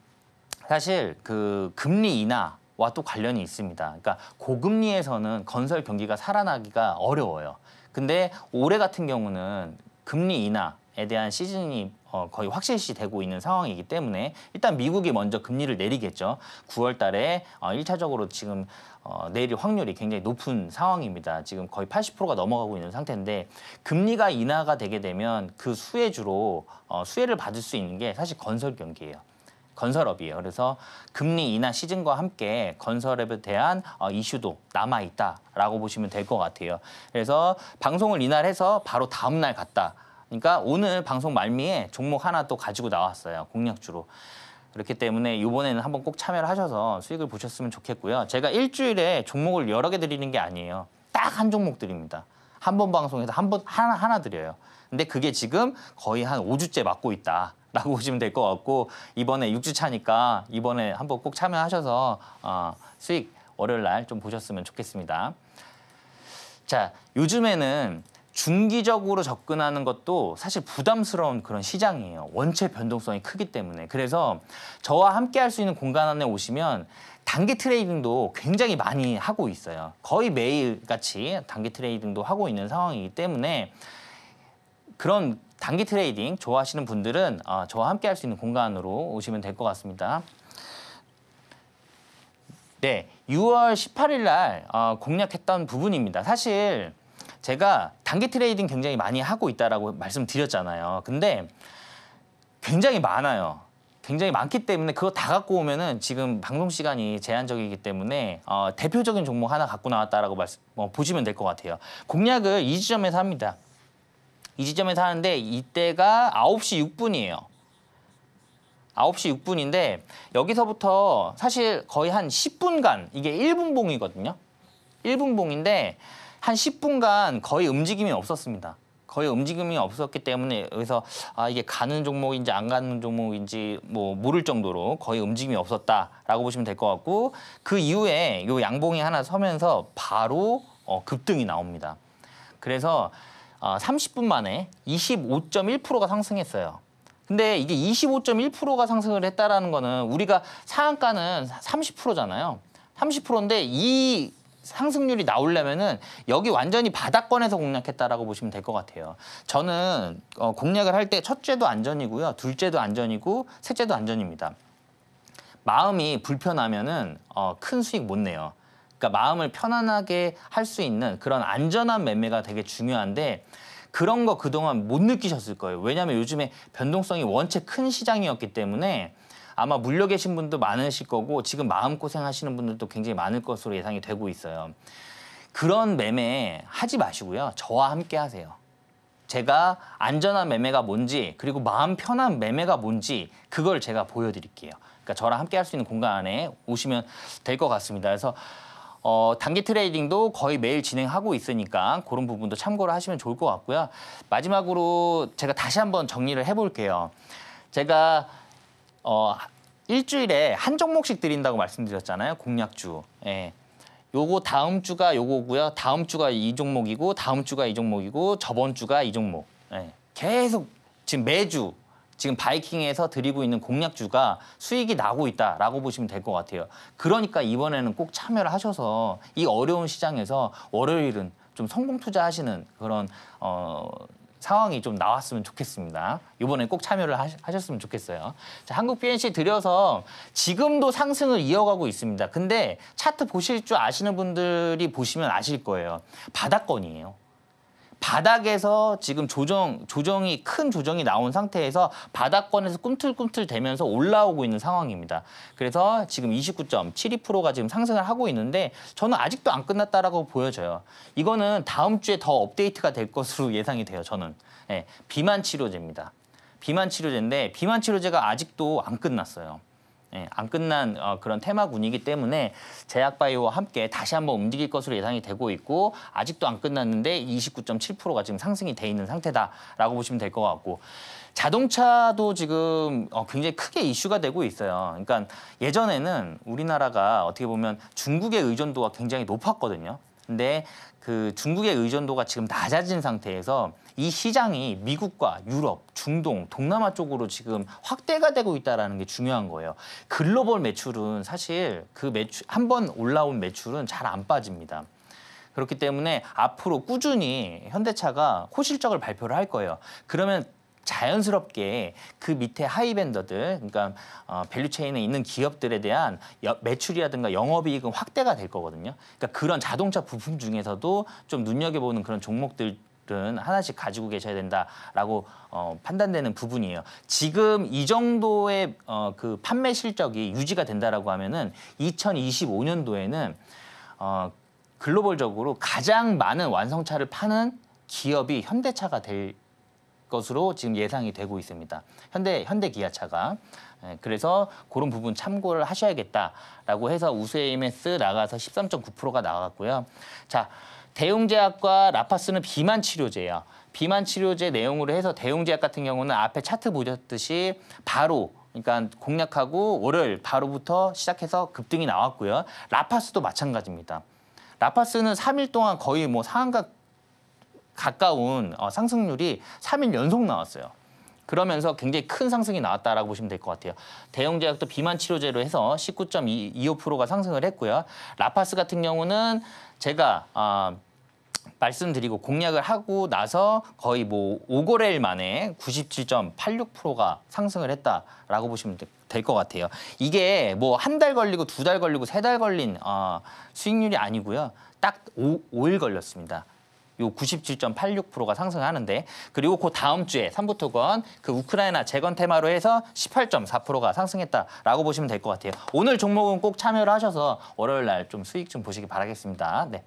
사실 그 금리 인하와 또 관련이 있습니다. 그러니까 고금리에서는 건설 경기가 살아나기가 어려워요. 근데 올해 같은 경우는 금리 인하에 대한 시즌이 거의 확실시 되고 있는 상황이기 때문에 일단 미국이 먼저 금리를 내리겠죠. 9월 달에 1차적으로 지금 내릴 확률이 굉장히 높은 상황입니다. 지금 거의 80%가 넘어가고 있는 상태인데 금리가 인하가 되게 되면 그 수혜주로 수혜를 받을 수 있는 게 사실 건설 경기예요. 건설업이에요. 그래서 금리 인하 시즌과 함께 건설업에 대한 이슈도 남아있다라고 보시면 될 것 같아요. 그래서 방송을 이날 해서 바로 다음 날 갔다. 그러니까 오늘 방송 말미에 종목 하나 또 가지고 나왔어요. 공략주로. 그렇기 때문에 이번에는 한번 꼭 참여를 하셔서 수익을 보셨으면 좋겠고요. 제가 일주일에 종목을 여러 개 드리는 게 아니에요. 딱 한 종목 드립니다. 한 번 방송에서 하나 드려요. 근데 그게 지금 거의 한 5주째 맞고 있다. 라고 보시면 될 것 같고 이번에 6주 차니까 이번에 한번 꼭 참여하셔서 수익 월요일 날 좀 보셨으면 좋겠습니다. 자, 요즘에는 중기적으로 접근하는 것도 사실 부담스러운 그런 시장이에요. 원체 변동성이 크기 때문에. 그래서 저와 함께 할 수 있는 공간 안에 오시면 단기 트레이딩도 굉장히 많이 하고 있어요. 거의 매일 같이 단기 트레이딩도 하고 있는 상황이기 때문에 그런 단기 트레이딩 좋아하시는 분들은 저와 함께 할 수 있는 공간으로 오시면 될 것 같습니다. 네, 6월 18일 날 공략했던 부분입니다. 사실 제가 단기 트레이딩 굉장히 많이 하고 있다라고 말씀드렸잖아요. 근데 굉장히 많아요. 굉장히 많기 때문에 그거 다 갖고 오면은 지금 방송 시간이 제한적이기 때문에 대표적인 종목 하나 갖고 나왔다라고 보시면 될 것 같아요. 공략을 이 지점에서 합니다. 이 지점에서 하는데 이때가 9시 6분이에요. 9시 6분인데 여기서부터 사실 거의 한 10분간 이게 1분 봉이거든요. 1분 봉인데 한 10분간 거의 움직임이 없었습니다. 거의 움직임이 없었기 때문에 여기서 이게 가는 종목인지 안 가는 종목인지 뭐 모를 정도로 거의 움직임이 없었다라고 보시면 될 것 같고 그 이후에 요 양봉이 하나 서면서 바로 급등이 나옵니다. 그래서 30분 만에 25.1%가 상승했어요. 근데 이게 25.1%가 상승을 했다라는 거는 우리가 상한가는 30%잖아요. 30%인데 이 상승률이 나오려면은 여기 완전히 바닥권에서 공략했다라고 보시면 될 것 같아요. 저는 공략을 할 때 첫째도 안전이고요, 둘째도 안전이고, 셋째도 안전입니다. 마음이 불편하면은 큰 수익 못 내요. 그러니까 마음을 편안하게 할 수 있는 그런 안전한 매매가 되게 중요한데 그런 거 그동안 못 느끼셨을 거예요. 왜냐하면 요즘에 변동성이 원체 큰 시장이었기 때문에 아마 물려 계신 분도 많으실 거고 지금 마음고생 하시는 분들도 굉장히 많을 것으로 예상이 되고 있어요. 그런 매매 하지 마시고요. 저와 함께 하세요. 제가 안전한 매매가 뭔지 그리고 마음 편한 매매가 뭔지 그걸 제가 보여드릴게요. 그러니까 저랑 함께 할 수 있는 공간 안에 오시면 될 것 같습니다. 그래서 단기 트레이딩도 거의 매일 진행하고 있으니까 그런 부분도 참고를 하시면 좋을 것 같고요. 마지막으로 제가 다시 한번 정리를 해볼게요. 제가 일주일에 한 종목씩 드린다고 말씀드렸잖아요. 공략주. 예. 요거 다음 주가 요거고요. 다음 주가 이 종목이고 다음 주가 이 종목이고 저번 주가 이 종목. 예. 계속 지금 매주 지금 바이킹에서 드리고 있는 공략주가 수익이 나고 있다라고 보시면 될 것 같아요. 그러니까 이번에는 꼭 참여를 하셔서 이 어려운 시장에서 월요일은 좀 성공 투자하시는 그런 상황이 좀 나왔으면 좋겠습니다. 이번에 꼭 참여를 하셨으면 좋겠어요. 자, 한국 BNC 들여서 지금도 상승을 이어가고 있습니다. 근데 차트 보실 줄 아시는 분들이 보시면 아실 거예요. 바닥권이에요. 바닥에서 지금 조정이 큰 조정이 나온 상태에서 바닥권에서 꿈틀꿈틀 대면서 올라오고 있는 상황입니다. 그래서 지금 29.72%가 지금 상승을 하고 있는데 저는 아직도 안 끝났다라고 보여져요. 이거는 다음 주에 더 업데이트가 될 것으로 예상이 돼요. 저는 비만 치료제입니다. 비만 치료제인데 비만 치료제가 아직도 안 끝났어요. 안 끝난 그런 테마군이기 때문에 제약바이오와 함께 다시 한번 움직일 것으로 예상이 되고 있고 아직도 안 끝났는데 29.7%가 지금 상승이 돼 있는 상태다라고 보시면 될 것 같고 자동차도 지금 굉장히 크게 이슈가 되고 있어요. 그러니까 예전에는 우리나라가 어떻게 보면 중국의 의존도가 굉장히 높았거든요. 근데 그 중국의 의존도가 지금 낮아진 상태에서 이 시장이 미국과 유럽, 중동, 동남아 쪽으로 지금 확대가 되고 있다는 게 중요한 거예요. 글로벌 매출은 사실 그 매출 한번 올라온 매출은 잘 안 빠집니다. 그렇기 때문에 앞으로 꾸준히 현대차가 호실적을 발표를 할 거예요. 그러면 자연스럽게 그 밑에 하이밴더들, 그러니까 밸류체인에 있는 기업들에 대한 매출이라든가 영업이익은 확대가 될 거거든요. 그러니까 그런 자동차 부품 중에서도 좀 눈여겨보는 그런 종목들은 하나씩 가지고 계셔야 된다라고 판단되는 부분이에요. 지금 이 정도의 그 판매 실적이 유지가 된다라고 하면은 2025년도에는 글로벌적으로 가장 많은 완성차를 파는 기업이 현대차가 될 것으로 지금 예상이 되고 있습니다. 현대 기아차가. 그래서 그런 부분 참고를 하셔야겠다라고 해서 우수 AMS 나가서 13.9%가 나갔고요. 자, 대웅제약과 라파스는 비만 치료제예요. 비만 치료제 내용으로 해서 대웅제약 같은 경우는 앞에 차트 보셨듯이 바로 그러니까 공략하고 월요일 바로부터 시작해서 급등이 나왔고요. 라파스도 마찬가지입니다. 라파스는 3일 동안 거의 뭐 상한가 가까운 상승률이 3일 연속 나왔어요. 그러면서 굉장히 큰 상승이 나왔다라고 보시면 될 것 같아요. 대형제약도 비만 치료제로 해서 19.25%가 상승을 했고요. 라파스 같은 경우는 제가 말씀드리고 공략을 하고 나서 거의 뭐 5거래일 만에 97.86%가 상승을 했다라고 보시면 될 것 같아요. 이게 뭐 한 달 걸리고 2달 걸리고 3달 걸린 수익률이 아니고요. 딱 5일 걸렸습니다. 요 97.86%가 상승하는데, 그리고 그 다음 주에 삼부토건 그 우크라이나 재건 테마로 해서 18.4%가 상승했다라고 보시면 될 것 같아요. 오늘 종목은 꼭 참여를 하셔서 월요일 날 좀 수익 좀 보시기 바라겠습니다. 네.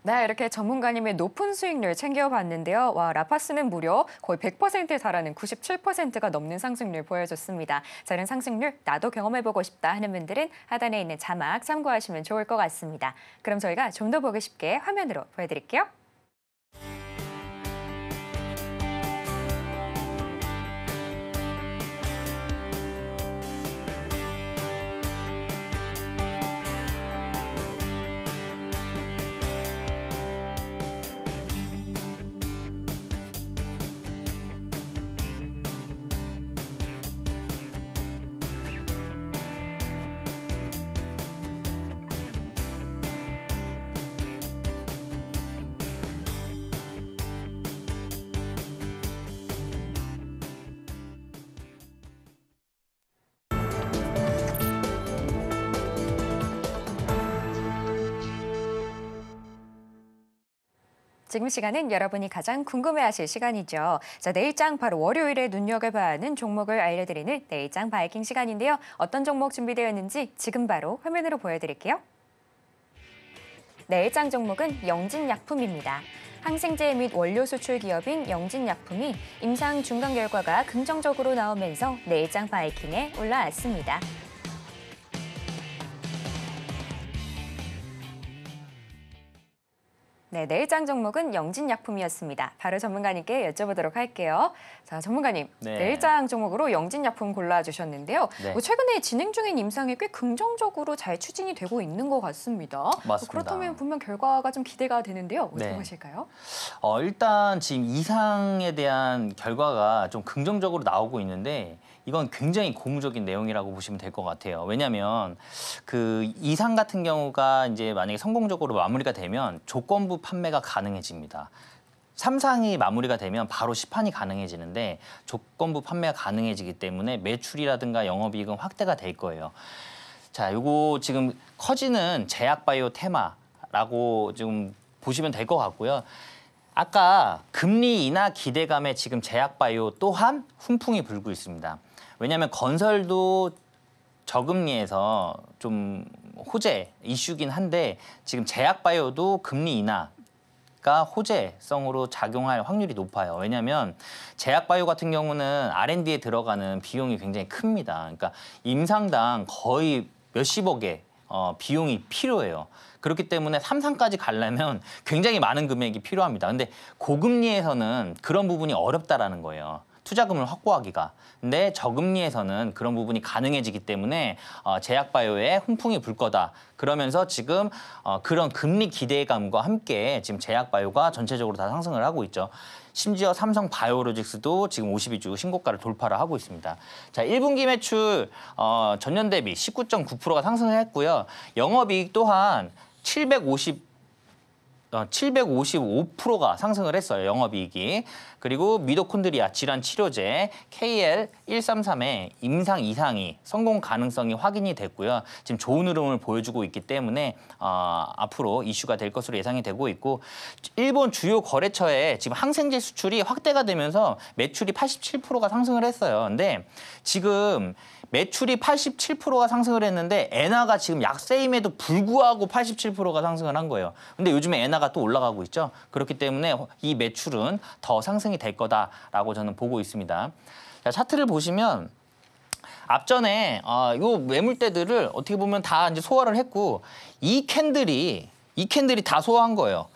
네, 이렇게 전문가님의 높은 수익률 챙겨봤는데요. 와, 라파스는 무려 거의 100%에 달하는 97%가 넘는 상승률 보여줬습니다. 자, 이런 상승률 나도 경험해보고 싶다 하는 분들은 하단에 있는 자막 참고하시면 좋을 것 같습니다. 그럼 저희가 좀 더 보기 쉽게 화면으로 보여드릴게요. 지금 시간은 여러분이 가장 궁금해하실 시간이죠. 자, 내일장 바로 월요일에 눈여겨봐야 하는 종목을 알려드리는 내일장 바이킹 시간인데요. 어떤 종목 준비되어 있는지 지금 바로 화면으로 보여드릴게요. 내일장 종목은 영진약품입니다. 항생제 및 원료 수출 기업인 영진약품이 임상 중간 결과가 긍정적으로 나오면서 내일장 바이킹에 올라왔습니다. 네, 내일장 종목은 영진약품이었습니다. 바로 전문가님께 여쭤보도록 할게요. 자, 전문가님, 네. 내일장 종목으로 영진약품 골라주셨는데요. 네. 최근에 진행 중인 임상에 꽤 긍정적으로 잘 추진이 되고 있는 것 같습니다. 맞습니다. 그렇다면 분명 결과가 좀 기대가 되는데요. 어떻게 네. 보실까요? 일단 지금 이상에 대한 결과가 좀 긍정적으로 나오고 있는데, 이건 굉장히 고무적인 내용이라고 보시면 될 것 같아요. 왜냐하면 그 이상 같은 경우가 이제 만약에 성공적으로 마무리가 되면 조건부 판매가 가능해집니다. 3상이 마무리가 되면 바로 시판이 가능해지는데 조건부 판매가 가능해지기 때문에 매출이라든가 영업이익은 확대가 될 거예요. 자, 요거 지금 커지는 제약바이오 테마라고 좀 보시면 될 것 같고요. 아까 금리 인하 기대감에 지금 제약바이오 또한 훈풍이 불고 있습니다. 왜냐하면 건설도 저금리에서 좀 호재 이슈긴 한데 지금 제약바이오도 금리 인하가 호재성으로 작용할 확률이 높아요. 왜냐하면 제약바이오 같은 경우는 R&D에 들어가는 비용이 굉장히 큽니다. 그러니까 임상당 거의 몇십억의 비용이 필요해요. 그렇기 때문에 3상까지 가려면 굉장히 많은 금액이 필요합니다. 근데 고금리에서는 그런 부분이 어렵다라는 거예요. 투자금을 확보하기가. 근데 저금리에서는 그런 부분이 가능해지기 때문에 제약바이오에 훈풍이 불 거다. 그러면서 지금 그런 금리 기대감과 함께 지금 제약바이오가 전체적으로 다 상승을 하고 있죠. 심지어 삼성바이오로직스도 지금 52주 신고가를 돌파를 하고 있습니다. 자, 1분기 매출 전년 대비 19.9%가 상승을 했고요. 영업이익 또한 755%가 상승을 했어요. 영업이익이. 그리고 미토콘드리아 질환 치료제 KL133의 임상 이상이 성공 가능성이 확인이 됐고요. 지금 좋은 흐름을 보여주고 있기 때문에 앞으로 이슈가 될 것으로 예상이 되고 있고, 일본 주요 거래처에 지금 항생제 수출이 확대가 되면서 매출이 87%가 상승을 했어요. 근데 지금 매출이 87%가 상승을 했는데 엔화가 지금 약세임에도 불구하고 87%가 상승을 한 거예요. 근데 요즘에 엔화가 또 올라가고 있죠. 그렇기 때문에 이 매출은 더 상승이 될 거다라고 저는 보고 있습니다. 자, 차트를 보시면 앞전에 요 매물대들을 어떻게 보면 다 이제 소화를 했고, 이 캔들이 다 소화한 거예요.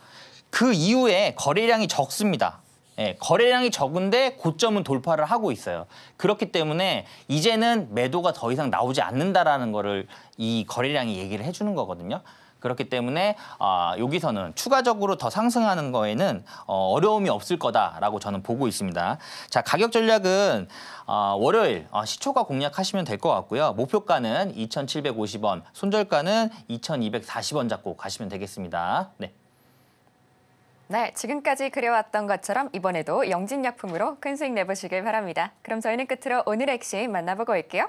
그 이후에 거래량이 적습니다. 예, 거래량이 적은데 고점은 돌파를 하고 있어요. 그렇기 때문에 이제는 매도가 더 이상 나오지 않는다라는 거를 이 거래량이 얘기를 해주는 거거든요. 그렇기 때문에 여기서는 추가적으로 더 상승하는 거에는 어려움이 없을 거다라고 저는 보고 있습니다. 자, 가격 전략은 월요일 시초가 공략하시면 될 것 같고요. 목표가는 2,750원, 손절가는 2,240원 잡고 가시면 되겠습니다. 네. 네, 지금까지 그려왔던 것처럼 이번에도 영진약품으로 큰 수익 내보시길 바랍니다. 그럼 저희는 끝으로 오늘 핵심 만나보고 올게요.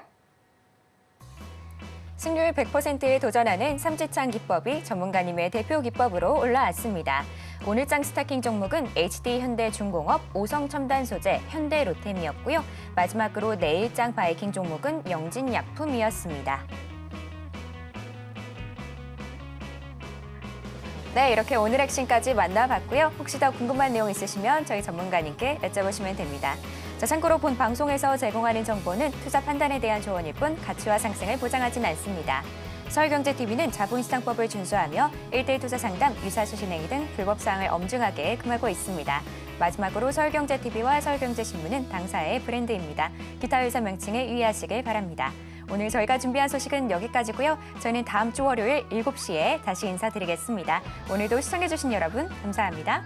승률 100%에 도전하는 삼지창 기법이 전문가님의 대표 기법으로 올라왔습니다. 오늘장 스타킹 종목은 HD현대중공업, 오성첨단소재, 현대로템이었고요. 마지막으로 내일장 바이킹 종목은 영진약품이었습니다. 네, 이렇게 오늘 핵심까지 만나봤고요. 혹시 더 궁금한 내용 있으시면 저희 전문가님께 여쭤보시면 됩니다. 자, 참고로 본 방송에서 제공하는 정보는 투자 판단에 대한 조언일 뿐 가치와 상승을 보장하진 않습니다. 서울경제TV는 자본시장법을 준수하며 1대1 투자 상담, 유사수신 행위 등 불법 사항을 엄중하게 금하고 있습니다. 마지막으로 서울경제TV와 서울경제신문은 당사의 브랜드입니다. 기타 회사 명칭에 유의하시길 바랍니다. 오늘 저희가 준비한 소식은 여기까지고요. 저희는 다음 주 월요일 7시에 다시 인사드리겠습니다. 오늘도 시청해주신 여러분 감사합니다.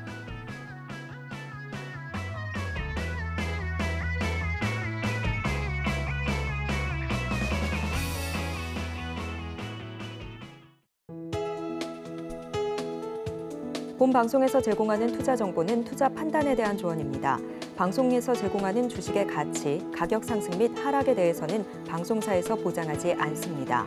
본 방송에서 제공하는 투자 정보는 투자 판단에 대한 조언입니다. 방송에서 제공하는 주식의 가치, 가격 상승 및 하락에 대해서는 방송사에서 보장하지 않습니다.